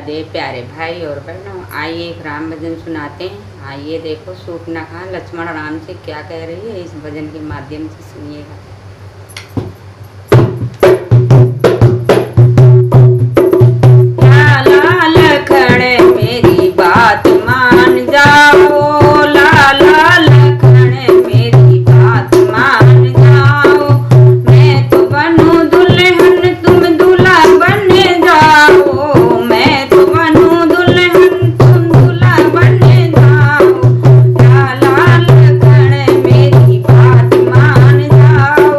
दे प्यारे भाई और बहनों, आइए एक राम भजन सुनाते हैं। आइए देखो सूप न खा लक्ष्मण राम से क्या कह रही है, इस भजन के माध्यम से सुनिएगा। लाला लखन मेरी बात मान जाओ, लाला लखन मेरी बात मान जाओ। मैं तो बनूं दुल्हन तुम दूल्हा बन जाओ, मैं तो बनूं दुल्हन तुम दूल्हा बन जाओ। लाला लखन मेरी बात मान जाओ,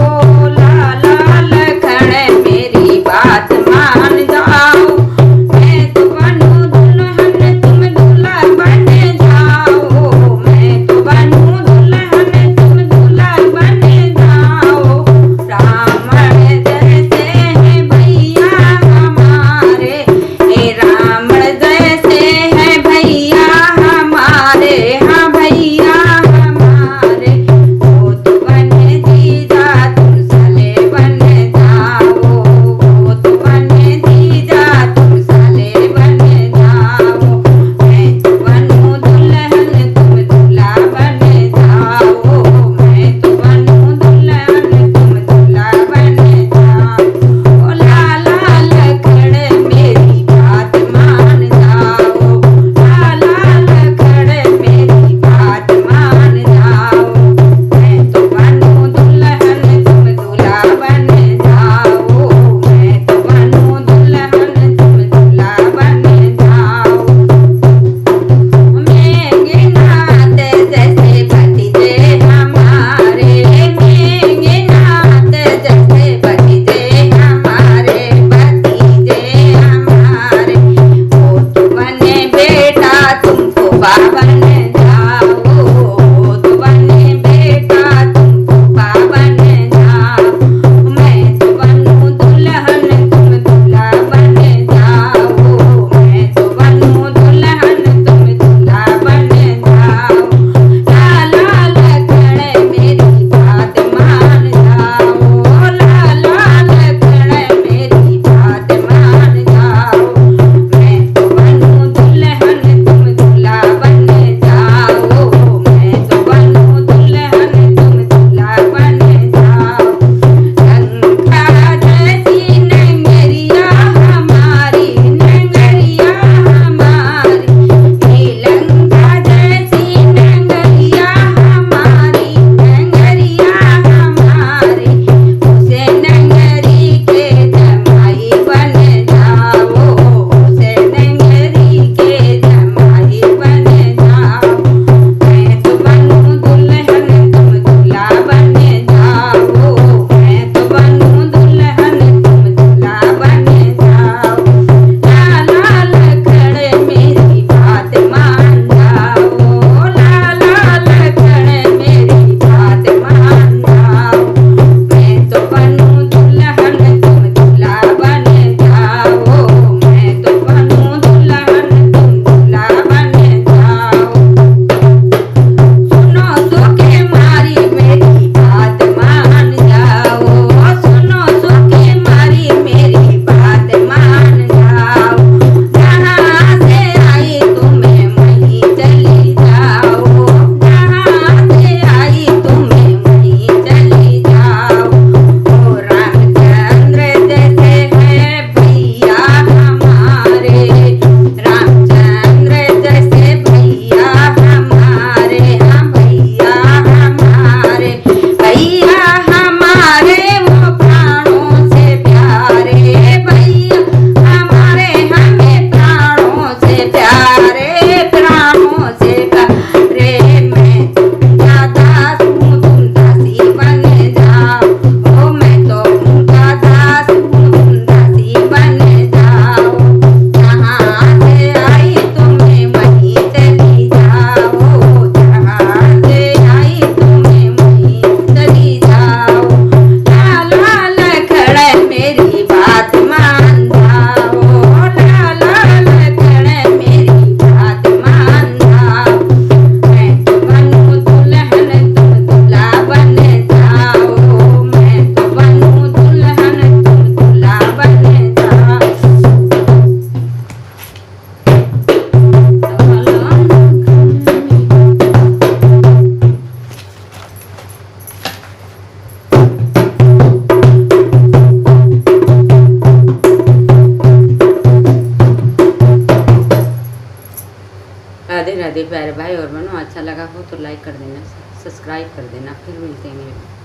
राधे प्यारे भाई और बहनों, अच्छा लगा हो तो लाइक कर देना, सब्सक्राइब कर देना। फिर मिलते हैं।